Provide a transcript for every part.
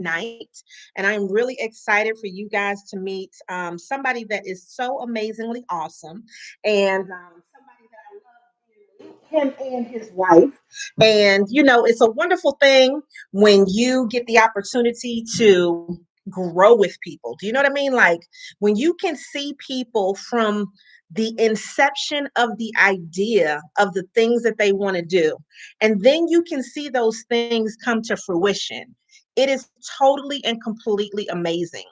night. And I'm really excited for you guys to meet somebody that is so amazingly awesome and somebody that I love dearly, him and his wife. And, it's a wonderful thing when you get the opportunity to grow with people. Do you know what I mean? Like when you can see people from the inception of the idea of the things that they want to do, and then you can see those things come to fruition. It is totally and completely amazing.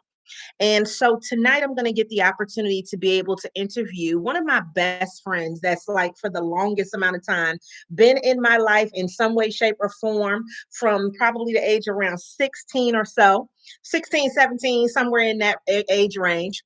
And so tonight I'm going to get the opportunity to be able to interview one of my best friends that's like for the longest amount of time been in my life in some way, shape, or form from probably the age around 16 or so, 16, 17, somewhere in that age range.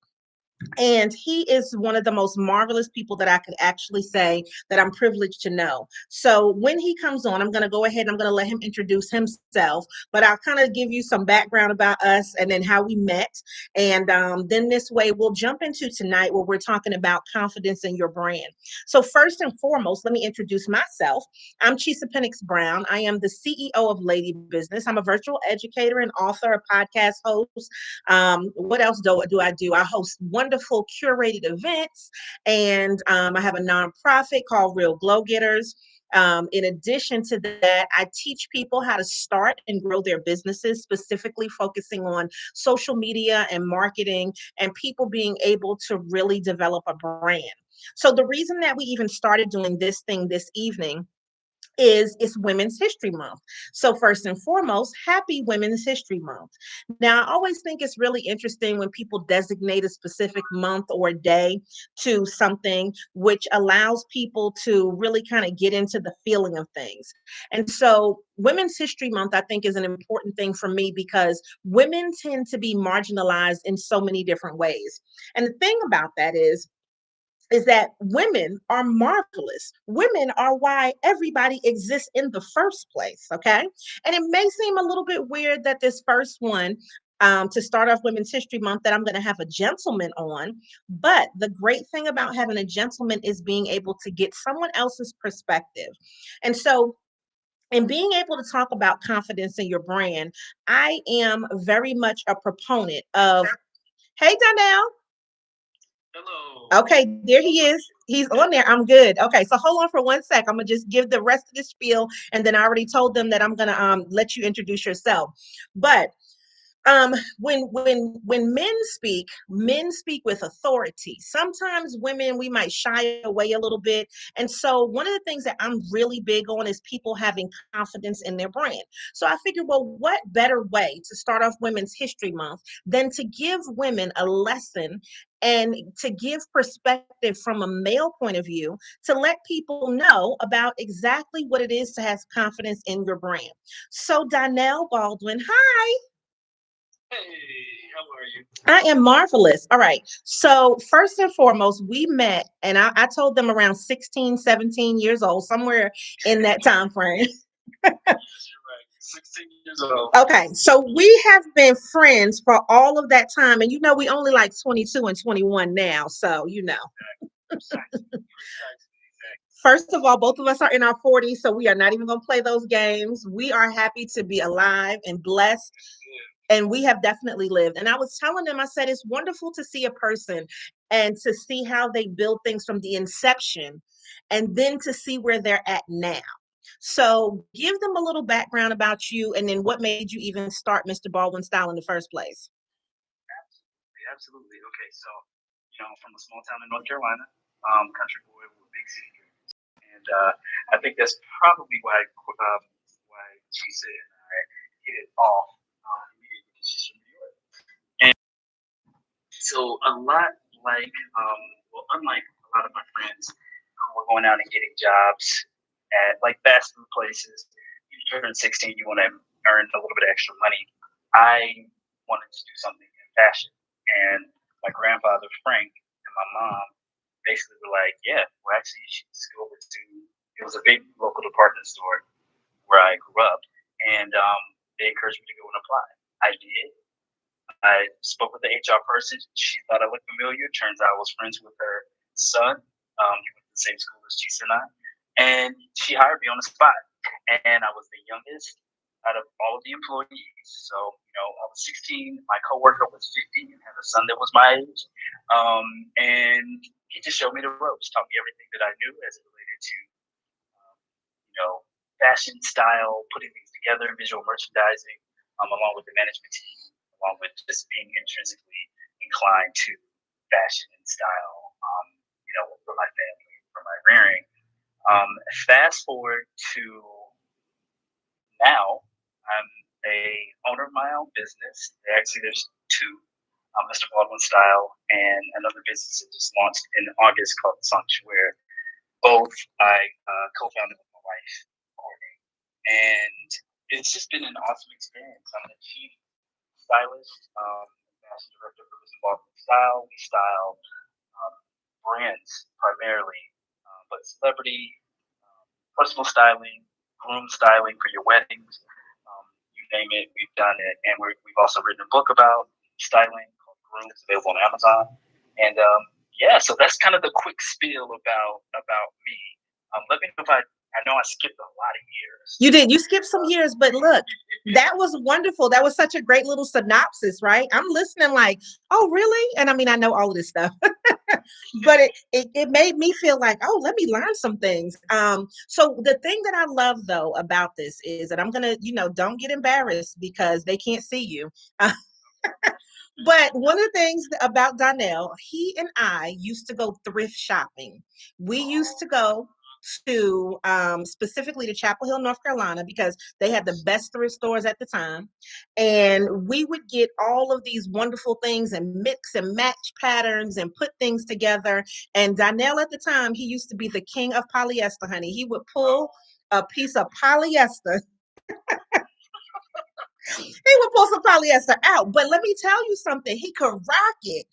And he is one of the most marvelous people that I could actually say that I'm privileged to know. So when he comes on, I'm going to go ahead and I'm going to let him introduce himself, but I'll kind of give you some background about us and then how we met. And then this way we'll jump into tonight where we're talking about confidence in your brand. So first and foremost, let me introduce myself. I'm Chisa Pennix-Brown. I am the CEO of Lady Business. I'm a virtual educator and author, a podcast host. What else do I do? I host wonderful curated events, and I have a nonprofit called Real Glow Getters. In addition to that, I teach people how to start and grow their businesses, specifically focusing on social media and marketing and people being able to really develop a brand. So the reason that we even started doing this thing this evening is it's Women's History Month. So first and foremost, happy Women's History Month. Now, I always think it's really interesting when people designate a specific month or day to something which allows people to really kind of get into the feeling of things. And so Women's History Month, I think, is an important thing for me because women tend to be marginalized in so many different ways. And the thing about that is that women are marvelous. Women are why everybody exists in the first place. Okay. And it may seem a little bit weird that this first one, to start off Women's History Month, that I'm going to have a gentleman on. But the great thing about having a gentleman is being able to get someone else's perspective. And so, in being able to talk about confidence in your brand, I am very much a proponent of, hey, Donnell. Hello. Okay, there he is. He's on there. I'm good. Okay, so hold on for 1 sec. I'm gonna just give the rest of the spiel, and then I already told them that I'm gonna let you introduce yourself. But when men speak with authority. Sometimes women, we might shy away a little bit. And so one of the things that I'm really big on is people having confidence in their brand. So I figured, well, what better way to start off Women's History Month than to give women a lesson and to give perspective from a male point of view to let people know about exactly what it is to have confidence in your brand. So Donnell Baldwin, hi. Hey, how are you? I am marvelous. All right. So, first and foremost, we met, and I told them around 16, 17 years old, somewhere in that time frame. Yes, you're right. 16 years old. Okay. So, we have been friends for all of that time. And we only like 22 and 21 now. So, Precisely. Precisely. Exactly. first of all, both of us are in our 40s. So, we are not even going to play those games. We are happy to be alive and blessed, and we have definitely lived. And I was telling them, I said, it's wonderful to see a person and to see how they build things from the inception and then to see where they're at now. So give them a little background about you and then what made you even start Mr. Baldwin Style in the first place. Absolutely. Absolutely. Okay, so, I'm from a small town in North Carolina, country boy with big city dreams. And I think that's probably why Chisa and I hit it off immediately because she's from New York. And so, unlike a lot of my friends who were going out and getting jobs at like fast food places, you turn 16, you want to earn a little bit of extra money. I wanted to do something in fashion. And my grandfather, Frank, and my mom basically were like, yeah, well, actually, you should just go over to, it was a big local department store where I grew up. And they encouraged me to go and apply. I did. I spoke with the HR person. She thought I looked familiar. Turns out I was friends with her son. He went to the same school as Chisa and I. And she hired me on the spot. And I was the youngest out of all of the employees. So, I was 16, my coworker was 50 and had a son that was my age. And he just showed me the ropes, taught me everything that I knew as it related to, um, fashion, style, putting things together, visual merchandising, along with the management team, along with just being intrinsically inclined to fashion and style, for my family, for my rearing. Fast forward to now, I'm a owner of my own business. Actually, there's two, Mr. Baldwin Style, and another business that just launched in August called Sanctuary. Both I co-founded with my wife, Courtney, and it's just been an awesome experience. I'm the chief stylist, fashion director for Mr. Baldwin Style. We style um, brands primarily, but celebrity, personal styling, groom styling for your weddings, you name it, we've done it. And we've also written a book about styling called Grooms, available on Amazon. And yeah, so that's kind of the quick spiel about me. Let me know if I know I skipped a lot of years. You did. You skipped some years, but look, that was wonderful. That was such a great little synopsis, right? I'm listening like, oh, really? And I mean, I know all of this stuff, but it made me feel like, oh, let me learn some things. So the thing that I love though about this is that I'm gonna, don't get embarrassed because they can't see you. But one of the things about Donnell, he and I used to go thrift shopping. We used to go to specifically to Chapel Hill, North Carolina, because they had the best thrift stores at the time. And we would get all of these wonderful things and mix and match patterns and put things together. And Donnell at the time, he used to be the king of polyester, honey. He would pull a piece of polyester. He would pull some polyester out. But let me tell you something, he could rock it.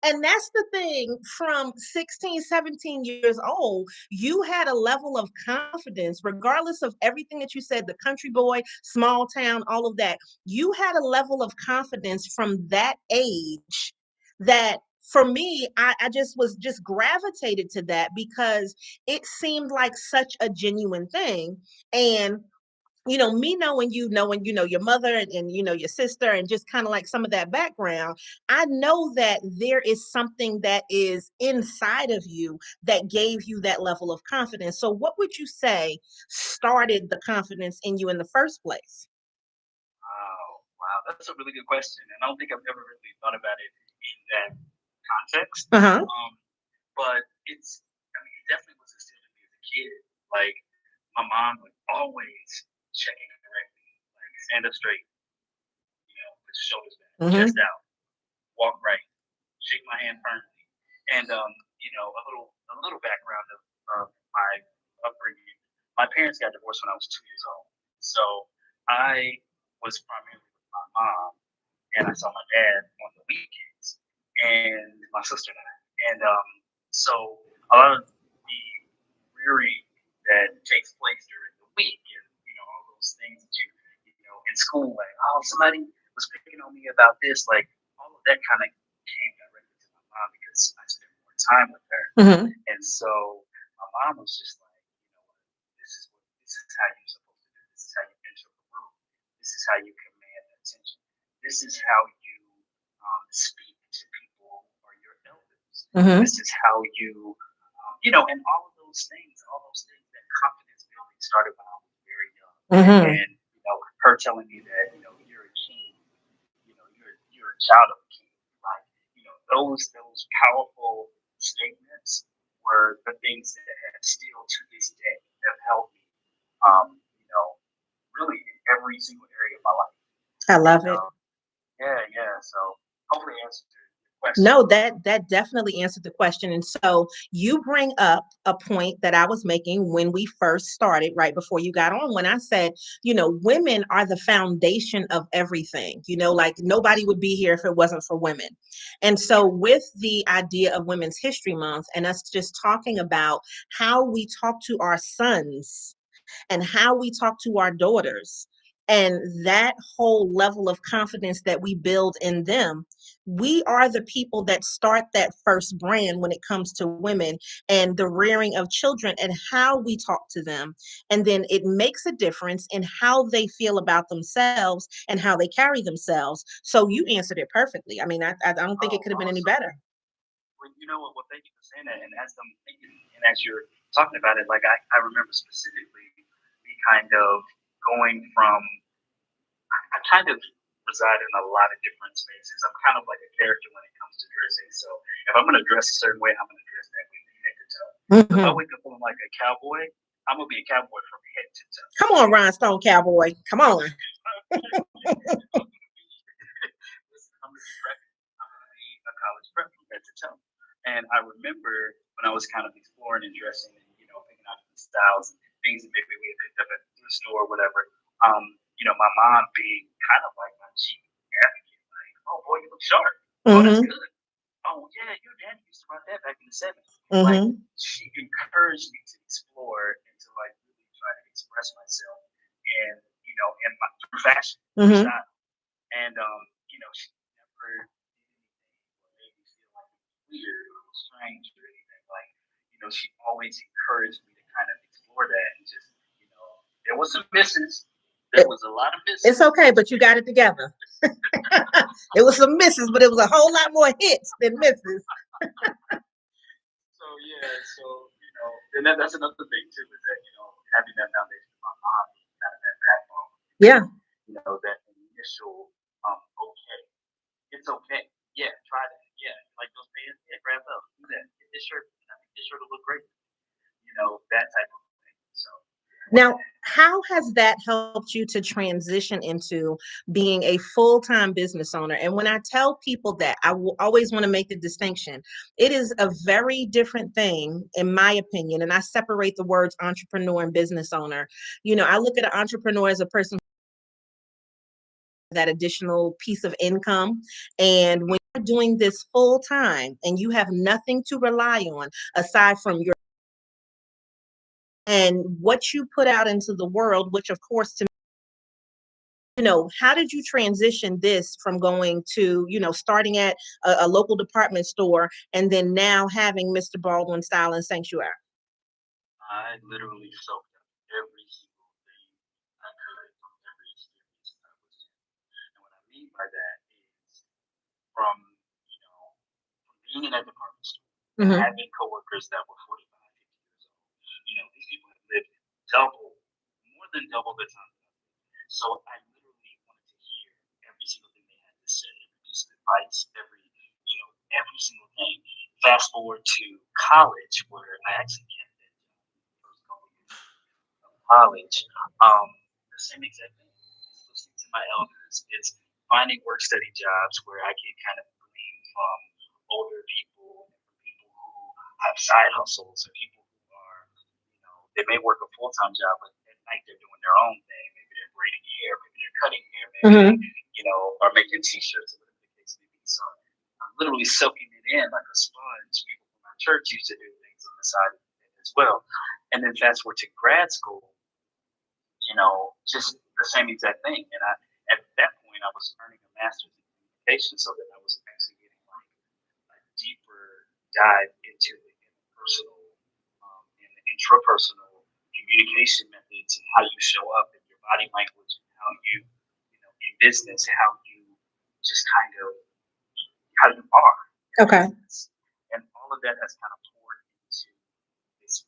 And that's the thing, from 16, 17 years old, you had a level of confidence, regardless of everything that you said, the country boy, small town, all of that. You had a level of confidence from that age that for me, I just was just gravitated to that because it seemed like such a genuine thing. And me knowing, your mother and your sister and just kind of like some of that background, I know that there is something that is inside of you that gave you that level of confidence. So what would you say started the confidence in you in the first place? Wow, that's a really good question, and I don't think I've ever really thought about it in that context. Uh-huh. But it definitely was instilled in me as a kid. Like my mom would always check in correctly, like stand up straight, put your shoulders back, Mm-hmm. chest out, walk right, shake my hand firmly, and a little background of my upbringing. My parents got divorced when I was 2 years old, so I was primarily with my mom, and I saw my dad on the weekends, and my sister and I. And so a lot of the rearing that takes place during the week, and all those things that in school, like somebody was picking on me about this, like all of that kind of came directly to my mom because I spent more time with her, Mm-hmm. and so my mom was just like, this is how you're supposed to do. This is how you enter the room. This is how you command attention. This is how you speak to people who are your elders. Mm-hmm. This is how you, and all those things that confidence building started when I was very young. Mm-hmm. And, her telling me that, you're a king, you're a child of a king. Like, those powerful statements were the things that have still to this day have helped me, really in every single area of my life. I love And it. yeah. So hopefully answered your question. No, that definitely answered the question. And so you bring up a point that I was making when we first started, right before you got on, when I said, women are the foundation of everything. Like nobody would be here if it wasn't for women. And so with the idea of Women's History Month and us just talking about how we talk to our sons and how we talk to our daughters And that whole level of confidence that we build in them, we are the people that start that first brand when it comes to women and the rearing of children and how we talk to them. And then it makes a difference in how they feel about themselves and how they carry themselves. So you answered it perfectly. I mean, I don't think it Oh, could have been any awesome. better. Well, you know what? Well, thank you for saying that. And as I'm thinking, and as you're talking about it, like I remember specifically me kind of going from, I kind of reside in a lot of different spaces. I'm kind of like a character when it comes to dressing. So if I'm going to dress a certain way, I'm going to dress that way from head to toe. So if I Mhm. wake up feeling like a cowboy, I'm going to be a cowboy from head to toe. Come on, Rhinestone Cowboy. Come on. Listen, I'm going to be prepping. I'm going to be a college prep from head to toe. And I remember when I was kind of exploring and dressing and, picking out the styles and things that maybe we had picked up at the store or whatever. My mom being kind of like my chief advocate, like, oh boy, you look sharp. Oh, that's Mhm. good. Oh yeah, your daddy used to run that back in the '70s. Like Mhm. she encouraged me to explore and to like really try to express myself and in my through fashion, through Mhm. style. And she never did anything or made me feel like it was weird or it was strange or anything. Like, she always encouraged me to kind of explore that and just, there was some misses. There was a lot of It's misses. okay, but you got it together. It was some misses, but it was a whole lot more hits than misses. So yeah, so and that's another thing too is that having that foundation of my mom, kind of that backbone, Yeah. that initial okay, it's okay, yeah, try that, yeah, like those pants, yeah, grab those, do that, get this shirt, I think this shirt will look great, that type of thing. So Now, how has that helped you to transition into being a full-time business owner? And when I tell people that, I will always want to make the distinction. It is a very different thing, in my opinion, and I separate the words entrepreneur and business owner. I look at an entrepreneur as a person that additional piece of income. And when you're doing this full time and you have nothing to rely on aside from your and what you put out into the world, which of course to how did you transition this from going to, starting at a local department store and then now having Mr. Baldwin Style and Sanctuary? I literally soaked up every single thing I could from every experience I was in. And what I mean by that is from, you know, from being in that department store and Mm-hmm. having coworkers that were 45, 50 years old. These people have lived double, more than double the time. So I literally wanted to hear every single thing they had to say, every piece of advice, every single thing. Fast forward to college, where I actually kept it first couple years of college. Um, the same exact thing. It's listening to my elders. It's finding work study jobs where I can kind of glean from older people and from people who have side hustles and people who are, they may work a full time job, but at night they're doing their own thing. Maybe they're braiding hair, maybe they're cutting hair, maybe Mm-hmm. are making T-shirts or whatever the case may be. So I'm literally soaking it in like a sponge. People from my church used to do things on the side as well. And then fast forward to grad school, just the same exact thing. And at that point, I was earning a master's in communication, so that I was actually getting like a deeper dive into the interpersonal and the intrapersonal communication methods and how you show up in your body language and how in business, how you just kind of how you are in Okay. business. And all of that has kind of poured into this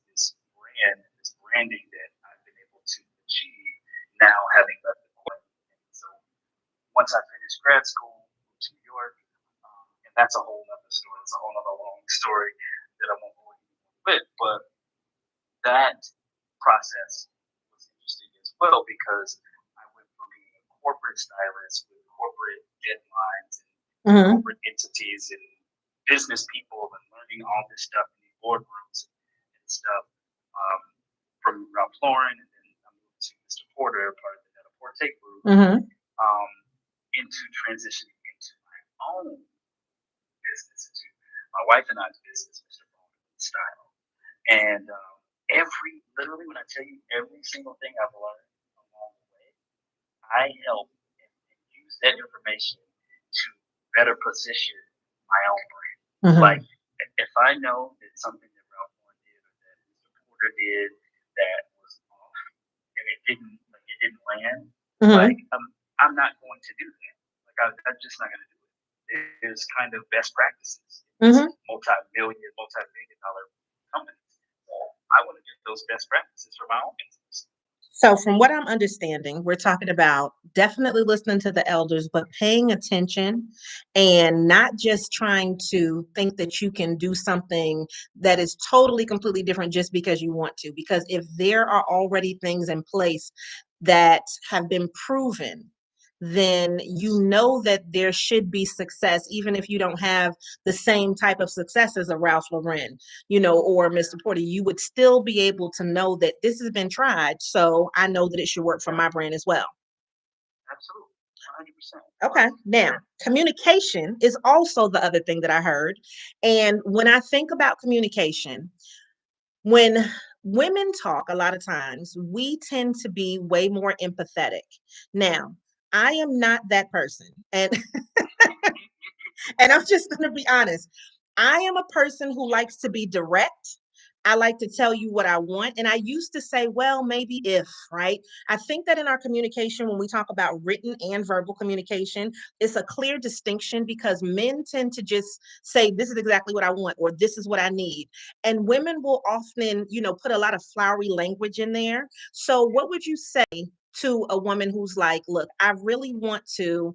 brand, this branding that I've been able to achieve now having left the corporate. So once I finished grad school, moved to New York, and that's a whole other story. It's a whole other long story that I won't go into with. But that process was interesting as well because I went from being a corporate stylist with corporate deadlines and Mm-hmm. corporate entities and business people and learning all this stuff in the boardrooms and stuff um, from Ralph Lauren, and then I moved to Mr. Porter, part of the Net-a-Porter group, Mm-hmm. into transitioning into my own business, into my wife and I's business, Mr. Baldwin Style. And literally, when I tell you every single thing I've learned along the way, I help and use that information to better position my own brand. Like, Mm-hmm. if I know that something that Ralph Lauren did or that Mr. Porter did that was off and it didn't land, Mm-hmm. like I'm not going to do that. Like I'm just not going to do it. There's kind of best practices in these Mm-hmm. multi-million dollar companies. So I want to do those best practices for my own business. So, from what I'm understanding, we're talking about definitely listening to the elders, but paying attention and not just trying to think that you can do something that is totally, completely different just because you want to. Because if there are already things in place that have been proven, then you know that there should be success, even if you don't have the same type of success as a Ralph Lauren, or Mr. Porter. You would still be able to know that this has been tried. So I know that it should work for Yeah, my brand as well. absolutely, 100%. Okay. Now, communication is also the other thing that I heard. And when I think about communication, when women talk, a lot of times we tend to be way more empathetic. Now, I am not that person. And I'm just going to be honest. I am a person who likes to be direct. I like to tell you what I want. And I used to say, well, maybe if, right? I think that in our communication, when we talk about written and verbal communication, it's a clear distinction because men tend to just say, this is exactly what I want, or this is what I need. And women will often, put a lot of flowery language in there. So, what would you say to a woman who's like, look, I really want to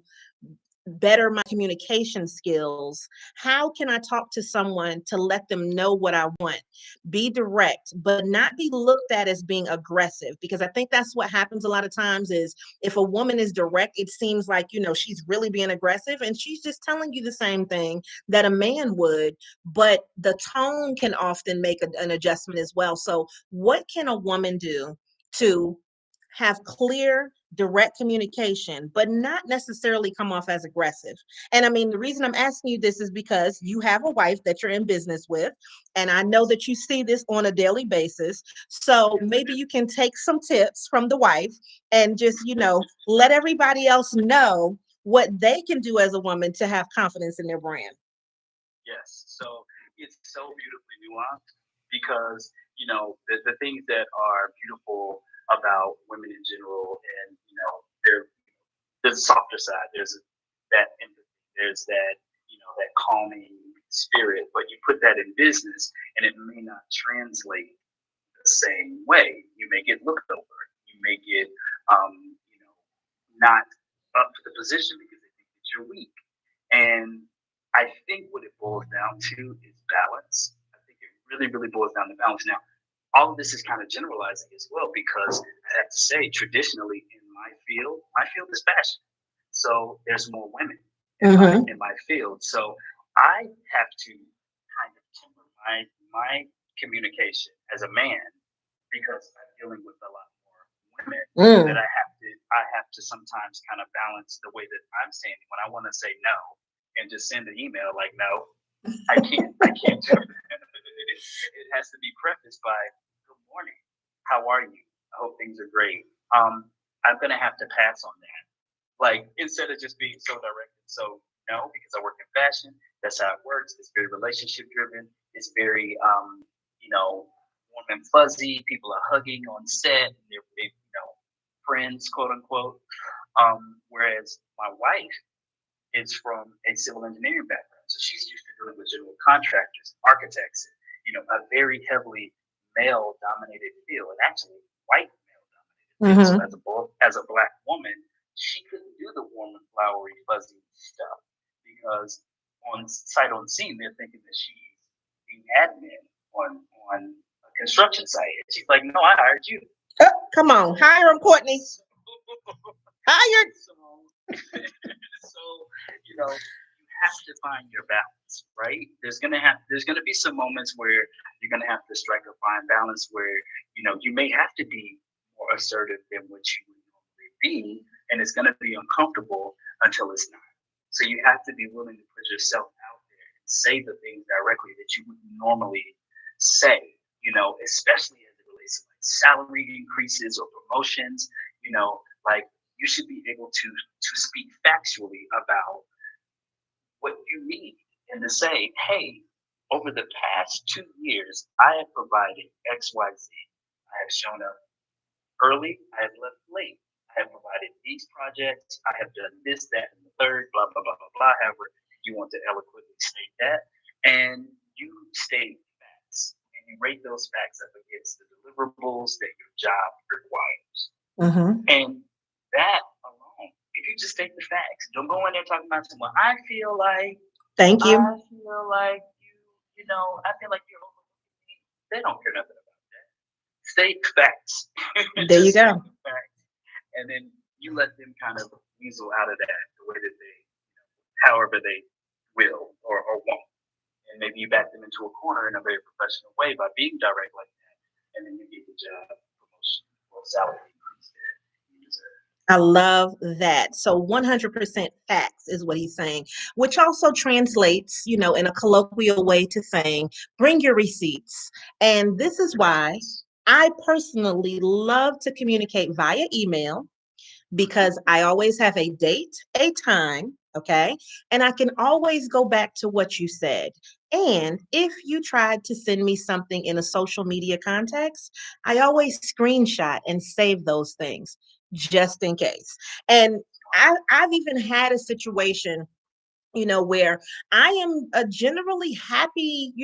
better my communication skills? How can I talk to someone to let them know what I want? Be direct, but not be looked at as being aggressive, because I think that's what happens a lot of times is if a woman is direct, it seems like, she's really being aggressive and she's just telling you the same thing that a man would, but the tone can often make an adjustment as well. So, what can a woman do to have clear, direct communication, but not necessarily come off as aggressive? And I mean, the reason I'm asking you this is because you have a wife that you're in business with, and I know that you see this on a daily basis. So Yes, I maybe do. you can take some tips from the wife and just, let everybody else know what they can do as a woman to have confidence in their brand. Yes. So it's so beautifully nuanced because, the things that are beautiful about women in general and, there's a softer side. There's that empathy. There's that, that calming spirit, but you put that in business and it may not translate the same way. You may get looked over. You may get, um, you know, not up to the position because they think that you're weak. And I think what it boils down to is balance. I think it really, really boils down to balance. Now, all of this is kind of generalizing as well because I have to say, traditionally in my field is fashion. So there's more women Mm-hmm. in my field. So I have to kind of temper my communication as a man because I'm dealing with a lot more women that Mm. I have to sometimes kind of balance the way that I'm saying when I want to say no and just send an email like no, I can't do it. It has to be prefaced by good morning. How are you? I hope things are great. I'm gonna have to pass on that. Like instead of just being so direct and so no, because I work in fashion, that's how it works. It's very relationship driven. It's very warm and fuzzy. People are hugging on set. And they're friends, quote unquote. Whereas my wife is from a civil engineering background, so she's used to dealing with general contractors, architects, a very heavily male dominated field, and actually white male dominated field. So Mm-hmm. as a black woman, she couldn't do the warm and flowery, fuzzy stuff because on sight on scene, they're thinking that she's the admin on a construction site. And she's like, "No, I hired you." Oh, come on, hire him, Courtney. So, Hired. so, so you have to find your balance, right? There's gonna be some moments where you're gonna have to strike a fine balance where you may have to be more assertive than what you would normally be, and it's gonna be uncomfortable until it's not. So you have to be willing to put yourself out there and say the things directly that you would normally say, especially as it relates to like salary increases or promotions, like you should be able to speak factually about what you need and to say, hey, over the past 2 years, I have provided XYZ. I have shown up early, I have left late. I have provided these projects, I have done this, that, and the third, blah, blah, blah, blah, blah, however you want to eloquently state that. And you state facts and you rate those facts up against the deliverables that your job requires. Mm-hmm. And that alone, if you just state the facts, don't go in there talking about someone. I feel like Thank you. I feel like I feel like you're overlooking me. They don't care nothing about that. State facts. There you go. Facts. And then you let them kind of weasel out of that the way that they, however they will or won't. And maybe you back them into a corner in a very professional way by being direct like that. And then you get the job promotion or salary increase that you deserve. I love that. So 100% facts is what he's saying, which also translates, in a colloquial way to saying, bring your receipts. And this is why I personally love to communicate via email, because I always have a date, a time, okay? And I can always go back to what you said. And if you tried to send me something in a social media context, I always screenshot and save those things just in case. And I've even had a situation where I am a generally happy,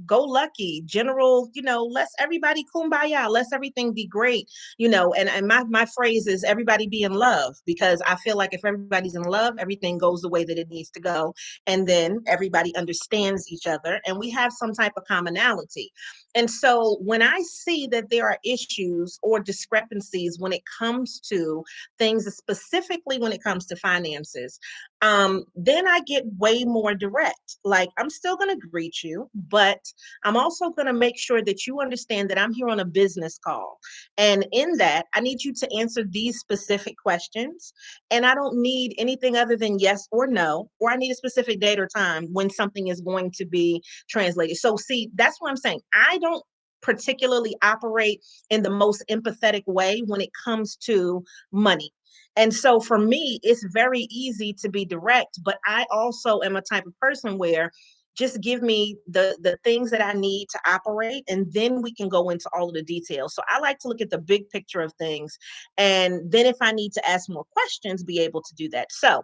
go lucky, general, let's everybody kumbaya, let's everything be great, and my phrase is everybody be in love, because I feel like if everybody's in love, everything goes the way that it needs to go. And then everybody understands each other and we have some type of commonality. And so when I see that there are issues or discrepancies when it comes to things, specifically when it comes to finances, then I get way more direct. Like, I'm still going to greet you, but I'm also going to make sure that you understand that I'm here on a business call. And in that, I need you to answer these specific questions. And I don't need anything other than yes or no, or I need a specific date or time when something is going to be translated. So see, that's what I'm saying. I don't particularly operate in the most empathetic way when it comes to money. And so for me, it's very easy to be direct, but I also am a type of person where just give me the things that I need to operate, and then we can go into all of the details. So I like to look at the big picture of things. And then if I need to ask more questions, be able to do that. So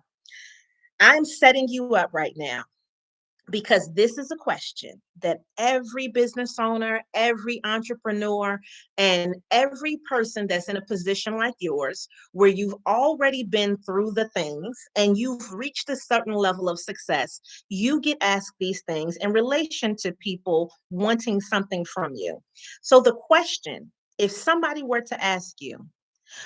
I'm setting you up right now, because this is a question that every business owner, every entrepreneur, and every person that's in a position like yours, where you've already been through the things and you've reached a certain level of success, you get asked these things in relation to people wanting something from you. So the question, if somebody were to ask you,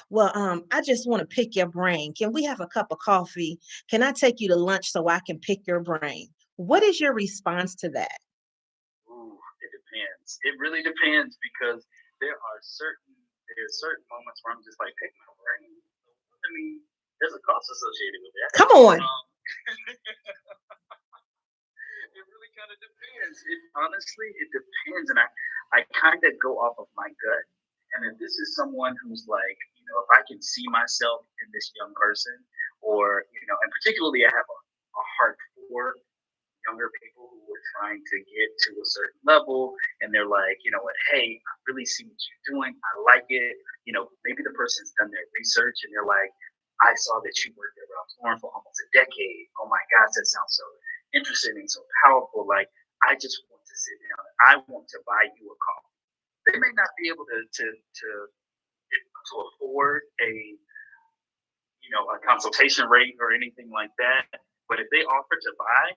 well, I just want to pick your brain. Can we have a cup of coffee? Can I take you to lunch so I can pick your brain? What is your response to that? Ooh, it depends. It really depends, because there's certain moments where I'm just like, pick my brain. I mean, there's a cost associated with that. Come on. It really kind of depends. It depends, and I kind of go off of my gut. And if this is someone who's like, if I can see myself in this young person, or and particularly I have a heart for younger people who are trying to get to a certain level, and they're like, you know what, hey, I really see what you're doing. I like it. Maybe the person's done their research and they're like, I saw that you worked at Ralph Lauren for almost a decade. Oh my gosh, that sounds so interesting and so powerful. Like, I just want to sit down. I want to buy you a coffee. They may not be able to afford a consultation rate or anything like that. But if they offer to buy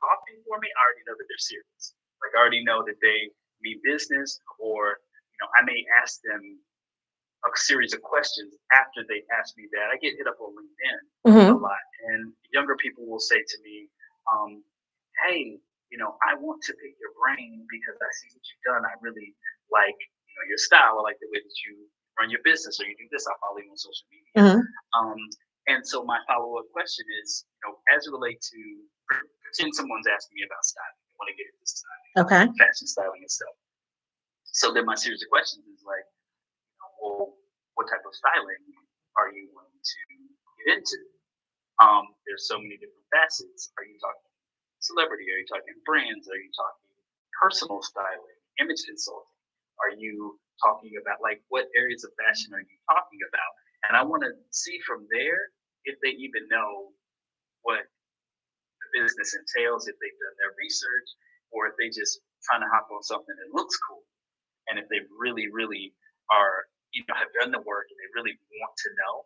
coffee for me, I already know that they're serious. Like, I already know that they mean business, or I may ask them a series of questions after they ask me that. I get hit up on LinkedIn a lot, and younger people will say to me, "Hey, I want to pick your brain because I see what you've done. I really like your style. I like the way that you run your business, or you do this. I follow you on social media." And so my follow-up question is, as it relates to, pretend someone's asking me about styling. I want to get into styling, fashion styling and stuff. So then my series of questions is like, well, what type of styling? are you wanting to get into? There's so many different facets. Are you talking celebrity? Are you talking brands? Are you talking personal styling, image consulting? Are you talking about like what areas of fashion are you talking about? And I want to see from there if they even know what the business entails, if they've done their research, or if they just trying to hop on something that looks cool. And if they really, really are, have done the work and they really want to know.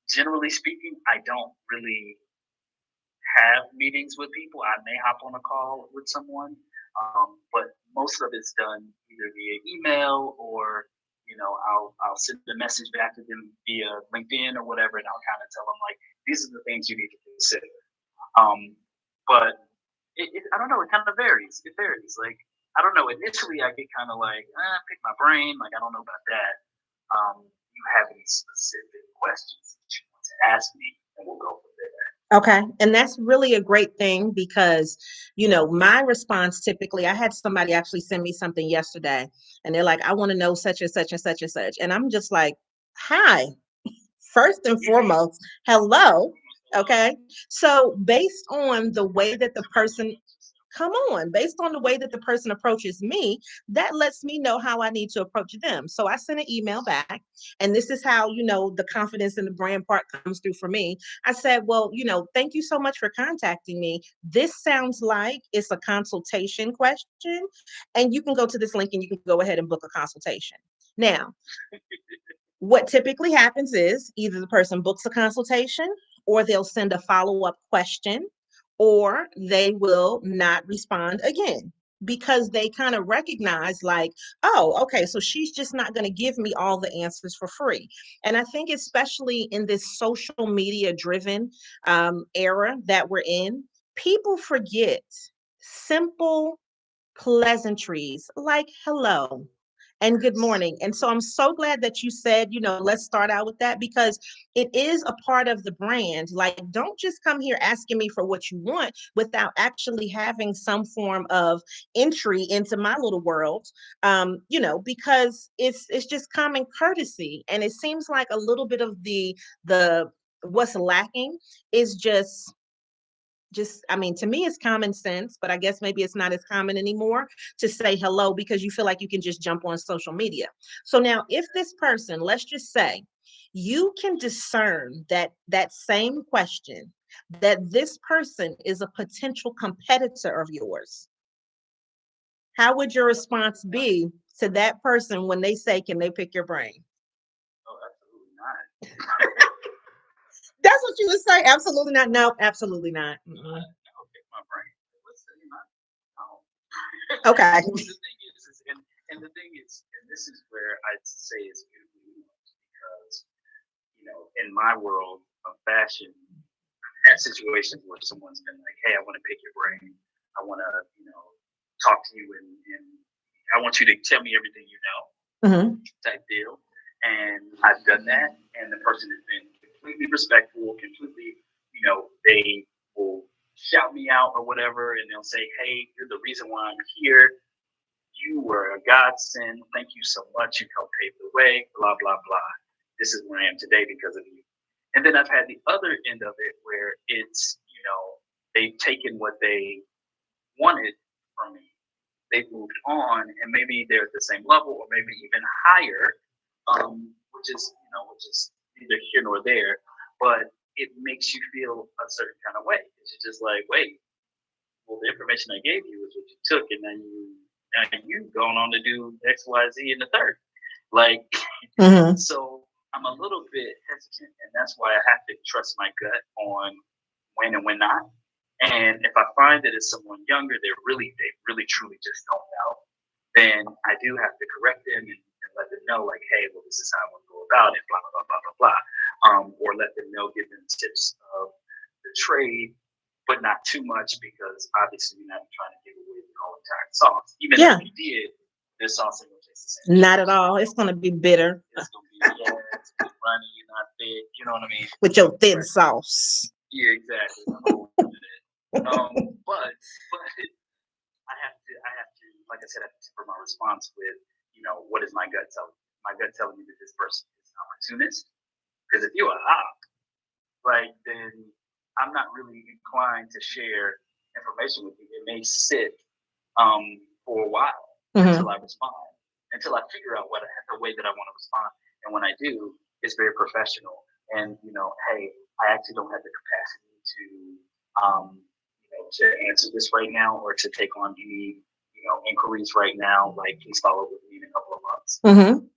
Generally speaking, I don't really have meetings with people. I may hop on a call with someone, but most of it's done either via email or I'll send a message back to them via LinkedIn or whatever, and I'll kind of tell them like these are the things you need to consider. But I don't know. It kind of varies. It varies. Like I don't know. Initially, I get kind of like pick my brain. Like I don't know about that. You have any specific questions that you want to ask me, and we'll go from there. Okay. And that's really a great thing because, my response typically, I had somebody actually send me something yesterday and they're like, I want to know such and such and such and such. And I'm just like, hi, first and foremost, hello. Okay. So based on the way that the person come on, based on the way that the person approaches me, that lets me know how I need to approach them. So I sent an email back, and this is how, the confidence in the brand part comes through for me. I said, well, thank you so much for contacting me. This sounds like it's a consultation question, and you can go to this link and you can go ahead and book a consultation. Now, what typically happens is either the person books a consultation or they'll send a follow-up question or they will not respond again because they kind of recognize like, oh, okay, so she's just not going to give me all the answers for free. And I think especially in this social media driven era that we're in, people forget simple pleasantries like hello and good morning. And so I'm so glad that you said, let's start out with that because it is a part of the brand. Like, don't just come here asking me for what you want without actually having some form of entry into my little world. Because it's just common courtesy. And it seems like a little bit of the what's lacking is just I mean, to me it's common sense, but I guess maybe it's not as common anymore to say hello because you feel like you can just jump on social media. So now if this person, let's just say you can discern that same question, that this person is a potential competitor of yours, how would your response be to that person when they say, can they pick your brain? Oh, absolutely not. That's what you would say. Absolutely not. No, absolutely not. I'll pick my brain. Listen, no. Okay. And the thing is, and this is where I'd say it's beautifully nuanced because, in my world of fashion, I've had situations where someone's been like, hey, I want to pick your brain. I want to, talk to you and I want you to tell me everything you know, type deal. And I've done that, and the person has been completely respectful, completely, they will shout me out or whatever, and they'll say, hey, you're the reason why I'm here. You were a godsend. Thank you so much. You helped pave the way, blah, blah, blah. This is where I am today because of you. And then I've had the other end of it where it's, they've taken what they wanted from me. They've moved on and maybe they're at the same level or maybe even higher, which is neither here nor there, but it makes you feel a certain kind of way. It's just like, wait, well, the information I gave you is what you took, and then you going on to do X, Y, Z in the third. Like, so I'm a little bit hesitant, and that's why I have to trust my gut on when and when not. And if I find that it's someone younger, they really truly just don't know, then I do have to correct them and let them know, like, hey, well, this is how I want to go about it, blah, blah, blah, blah, blah. Or let them know, give them tips of the trade, but not too much because obviously you're not trying to give away the whole entire sauce. Even if you did, this sauce ain't going to taste the same. Not at all. It's going to be bitter. It's going to be, it's going to be runny, not thick. You know what I mean? With your thin sauce. Yeah, exactly. But I have to, like I said, I have to temper my response with, what is my gut telling me? My gut telling me that this person is an opportunist. you a op, like then I'm not really inclined to share information with you. It may sit for a while until I respond, until I figure out the way that I want to respond. And when I do, it's very professional. And hey, I actually don't have the capacity to to answer this right now or to take on any inquiries right now. Like, please follow with me in a couple of months.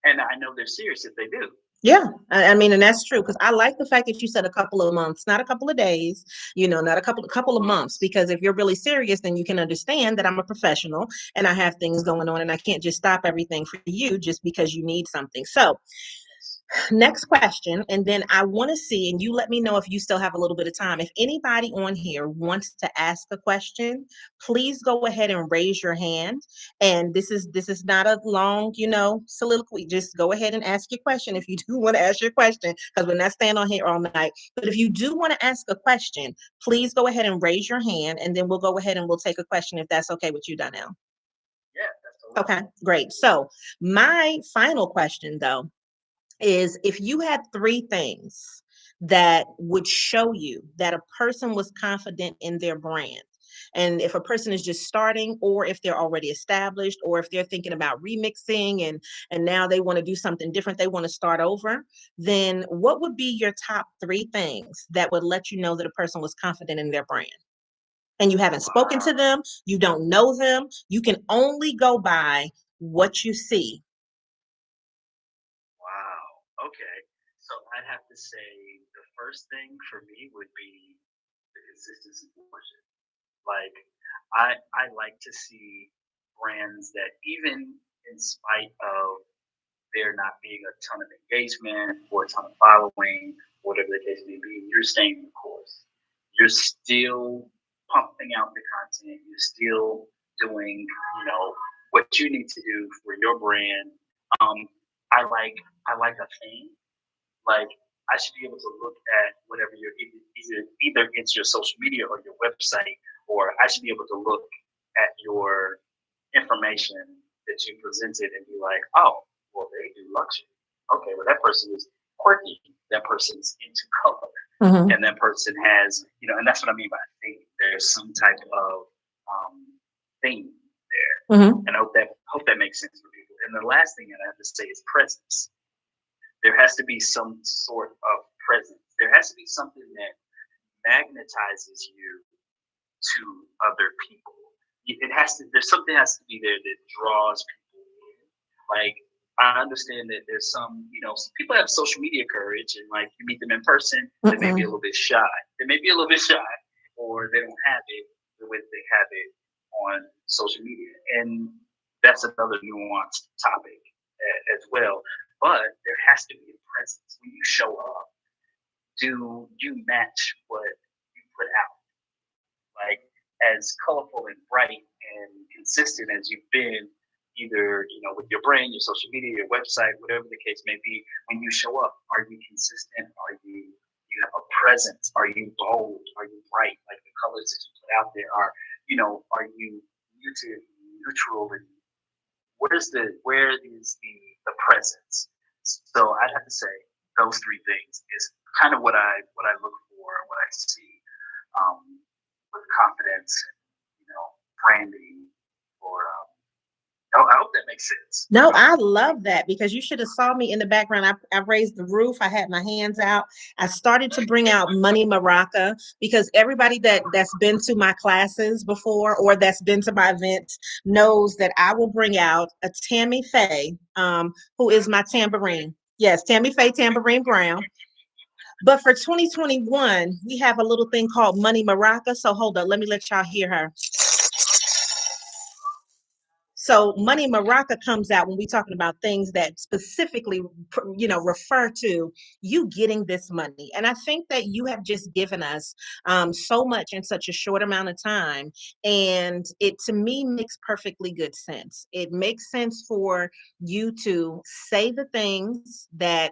And I know they're serious if they do. Yeah, I mean, and that's true, because I like the fact that you said a couple of months, not a couple of days, not a couple of months, because if you're really serious, then you can understand that I'm a professional and I have things going on and I can't just stop everything for you just because you need something. So next question, and then I want to see, and you let me know if you still have a little bit of time. If anybody on here wants to ask a question, please go ahead and raise your hand. And this is not a long, soliloquy. Just go ahead and ask your question if you do want to ask your question, because we're not staying on here all night. But if you do want to ask a question, please go ahead and raise your hand, and then we'll go ahead and we'll take a question if that's okay with you, Donnell. Yeah, that's okay, great. So my final question, though, is if you had three things that would show you that a person was confident in their brand, and if a person is just starting, or if they're already established, or if they're thinking about remixing and now they want to do something different, they want to start over, then what would be your top three things that would let you know that a person was confident in their brand? And you haven't spoken to them, you don't know them, you can only go by what you see. Wow. Okay. So I'd have to say the first thing for me would be the consistency portion. Like I like to see brands that, even in spite of there not being a ton of engagement or a ton of following, whatever the case may be, you're staying the course. You're still pumping out the content. You're still doing, what you need to do for your brand. Um, I like a theme. Like, I should be able to look at whatever either it's your social media or your website, or I should be able to look at your information that you presented and be like, oh, well, they do luxury. Okay, well, that person is quirky. That person's into color, and that person has, and that's what I mean by theme. There's some type of theme there, and I hope that makes sense for people. And the last thing that I have to say is presence. There has to be some sort of presence. There has to be something that magnetizes you to other people. There's something has to be there that draws people in. Like, I understand that there's some people have social media courage, and like you meet them in person, they may be a little bit shy. They may be a little bit shy, or they don't have it the way they have it on social media. And that's another nuanced topic as well. But there has to be a presence when you show up. Do you match what you put out? Like, as colorful and bright and consistent as you've been, either with your brand, your social media, your website, whatever the case may be, when you show up, are you consistent? Are you have a presence? Are you bold? Are you bright? Like, the colors that you put out there are you muted, neutral, and where is the presence? So I'd have to say those three things is kind of what I look for, what I see with confidence and branding. Or I hope that makes sense. No, I love that, because you should have saw me in the background. I raised the roof. I had my hands out. I started to bring out Money Maraca, because everybody that's been to my classes before or that's been to my events knows that I will bring out a Tammy Faye, who is my tambourine. Yes, Tammy Faye Tambourine Brown. But for 2021, we have a little thing called Money Maraca. So hold up, let me let y'all hear her. So Money Maraca comes out when we're talking about things that specifically, refer to you getting this money. And I think that you have just given us so much in such a short amount of time. And it, to me, makes perfectly good sense. It makes sense for you to say the things that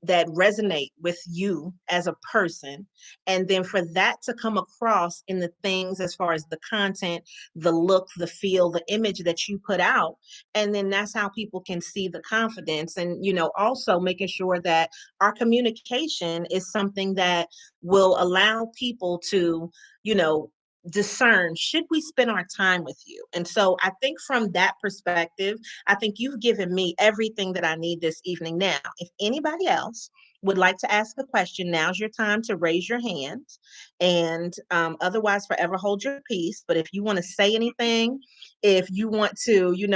that resonate with you as a person, and then for that to come across in the things as far as the content, the look, the feel, the image that you put out. And then that's how people can see the confidence. And also making sure that our communication is something that will allow people to you know discern, should we spend our time with you? And so I think from that perspective, I think you've given me everything that I need this evening. Now, if anybody else would like to ask a question, now's your time to raise your hand. And otherwise, forever hold your peace. But if you want to say anything, if you want to, you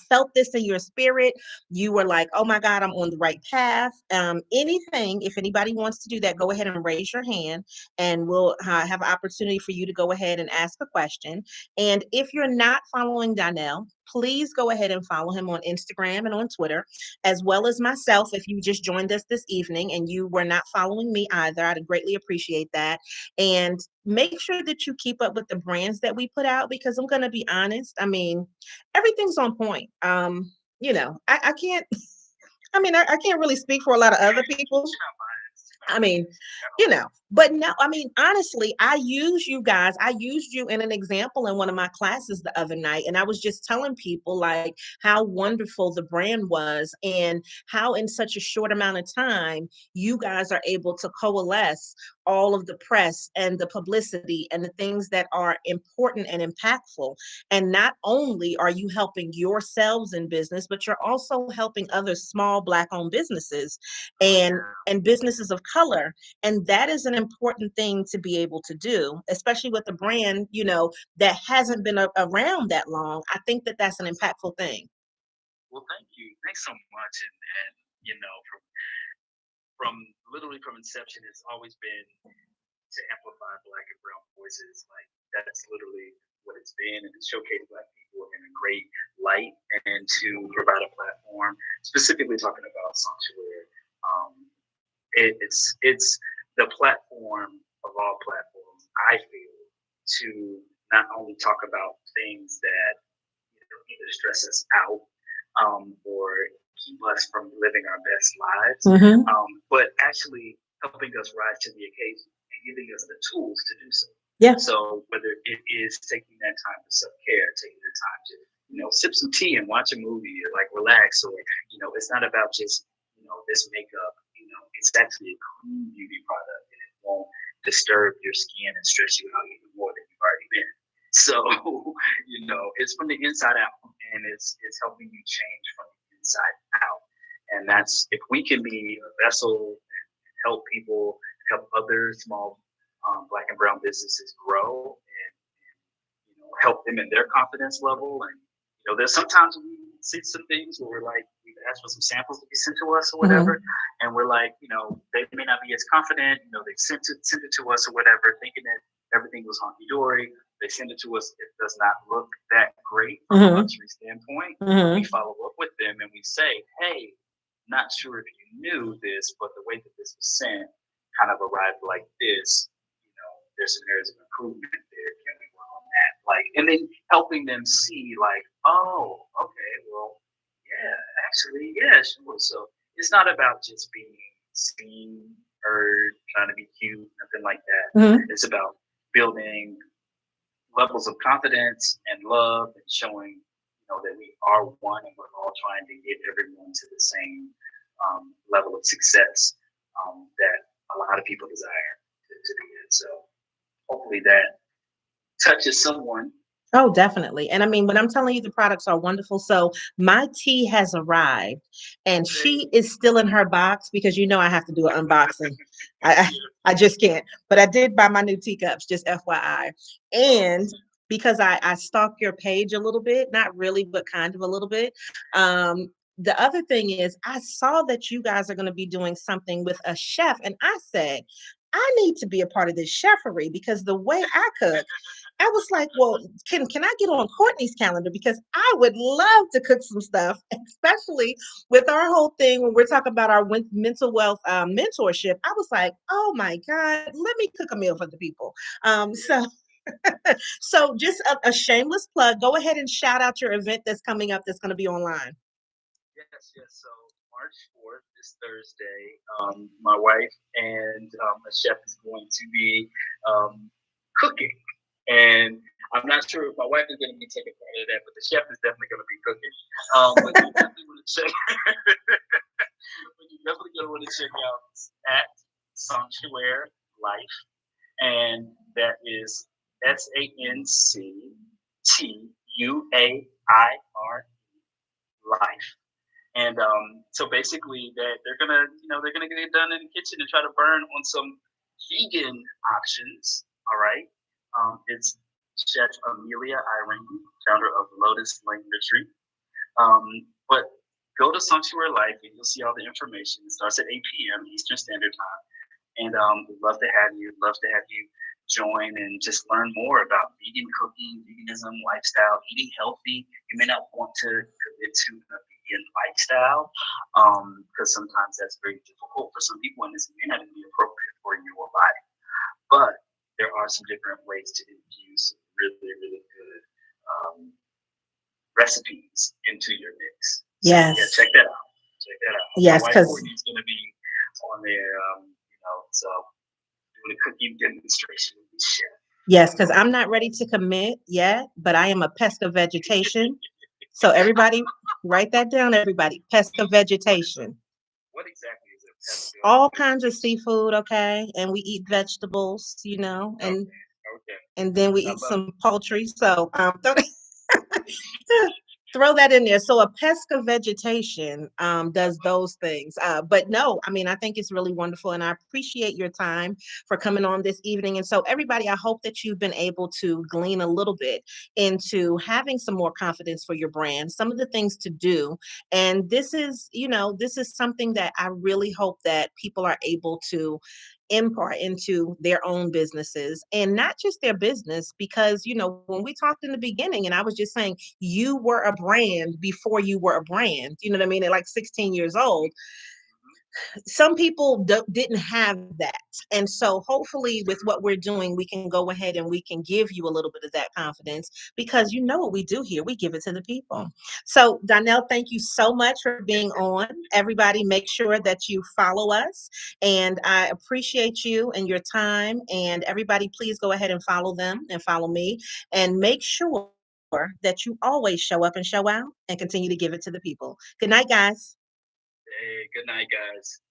felt this in your spirit, you were like, oh my God, I'm on the right path. Anything, if anybody wants to do that, go ahead and raise your hand, and we'll have an opportunity for you to go ahead and ask a question. And if you're not following Donnell, please go ahead and follow him on Instagram and on Twitter, as well as myself. If you just joined us this evening and you were not following me either, I'd greatly appreciate that. And make sure that you keep up with the brands that we put out, because I'm going to be honest. I mean, everything's on point. I can't, I can't really speak for a lot of other people. I mean, but no, I mean, honestly, I used you in an example in one of my classes the other night. And I was just telling people like how wonderful the brand was, and how in such a short amount of time, you guys are able to coalesce all of the press and the publicity and the things that are important and impactful. And not only are you helping yourselves in business, but you're also helping other small Black owned businesses and businesses of color. And that is an important thing to be able to do, especially with a brand, that hasn't been around that long. I think that that's an impactful thing. Well, thank you. Thanks so much. And from literally from inception, it's always been to amplify Black and brown voices. Like that's literally what it's been, and to showcase Black people in a great light, and to provide a platform, specifically talking about sanctuary. It's the platform of all platforms, I feel, to not only talk about things that either stress us out, or keep us from living our best lives, but actually helping us rise to the occasion and giving us the tools to do so. Yeah. So whether it is taking that time for self-care, taking the time to sip some tea and watch a movie, or like relax, or it's not about just this makeup. It's actually a clean beauty product, and it won't disturb your skin and stress you out even more than you've already been. So it's from the inside out, and it's helping you change from the inside out. And that's, if we can be a vessel and help people, help other small Black and brown businesses grow, and help them in their confidence level. And there's sometimes we see some things where we're like, we've asked for some samples to be sent to us or whatever, and we're like, they may not be as confident. They sent it to us or whatever, thinking that everything was hunky dory. They send it to us. It does not look that great from a luxury standpoint. We follow up with them and we say, hey, not sure if you knew this, but the way that this was sent kind of arrived like this. There's some areas of improvement there. Can we work on that? Like, and then helping them see, like, oh, okay, well, yeah, actually, yeah, sure. So it's not about just being seen, heard, trying to be cute, nothing like that. It's about building levels of confidence and love, and showing that we are one, and we're all trying to get everyone to the same level of success that a lot of people desire to be in. So hopefully that touches someone. Oh, definitely. And I mean, when I'm telling you the products are wonderful, so my tea has arrived, and she is still in her box, because I have to do an unboxing. I just can't. But I did buy my new teacups, just FYI. And because I stalk your page a little bit, not really, but kind of a little bit. The other thing is, I saw that you guys are going to be doing something with a chef, and I said, I need to be a part of this chefery, because the way I cook, I was like, well, can I get on Courtney's calendar? Because I would love to cook some stuff, especially with our whole thing when we're talking about our mental wealth mentorship. I was like, oh my God, let me cook a meal for the people. So just a shameless plug. Go ahead and shout out your event that's coming up, that's going to be online. Yes. So March 4th, this Thursday, my wife and a chef is going to be cooking. And I'm not sure if my wife is going to be taking part of that, but the chef is definitely going to be cooking. But you definitely want to check. But you definitely going to want to check out at Sanctuary Life, and that is SANCTUAIR Life. And so basically, that they're gonna get done in the kitchen and try to burn on some vegan options. All right, it's Chef Amelia Irene, founder of Lotus Lane Retreat. But go to Sanctuary Life and you'll see all the information. It starts at 8 p.m. Eastern Standard Time. And we'd love to have you. Love to have you join and just learn more about vegan cooking, veganism, lifestyle, eating healthy. You may not want to commit to a vegan lifestyle because sometimes that's very difficult for some people, and this may not be appropriate for your body. But there are some different ways to infuse some really, really good recipes into your mix. So, Yes. yeah, check that out. Check that out. Yes, my wife because Courtney's going to be on there. So doing a cooking demonstration with the chef. yes, because I'm not ready to commit yet, but I am a pest of vegetation. So everybody, write that down. Everybody, pest of vegetation. What exactly is it? All kinds of seafood, okay, and we eat vegetables, you know, Okay. and Okay. and then we I eat love some poultry. So throw that in there. So a pesca vegetation does those things. But no, I mean, I think it's really wonderful, and I appreciate your time for coming on this evening. And so, everybody, I hope that you've been able to glean a little bit into having some more confidence for your brand, some of the things to do. And this is, this is something that I really hope that people are able to impart into their own businesses, and not just their business, because when we talked in the beginning, and I was just saying, you were a brand before you were a brand, you know what I mean, at like 16 years old. Some people didn't have that. And so hopefully with what we're doing, we can go ahead and we can give you a little bit of that confidence, because you know what we do here, we give it to the people. So Donnell, thank you so much for being on. Everybody, make sure that you follow us, and I appreciate you and your time. And everybody, please go ahead and follow them and follow me, and make sure that you always show up and show out and continue to give it to the people. Good night, guys. Hey, good night, guys.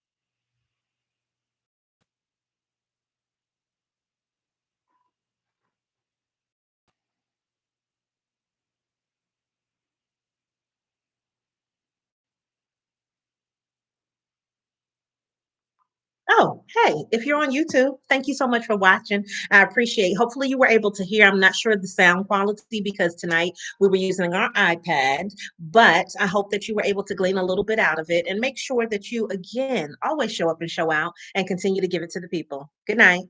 Oh, hey, if you're on YouTube, thank you so much for watching. I appreciate. Hopefully you were able to hear. I'm not sure of the sound quality because tonight we were using our iPad, but I hope that you were able to glean a little bit out of it, and make sure that you again always show up and show out and continue to give it to the people. Good night.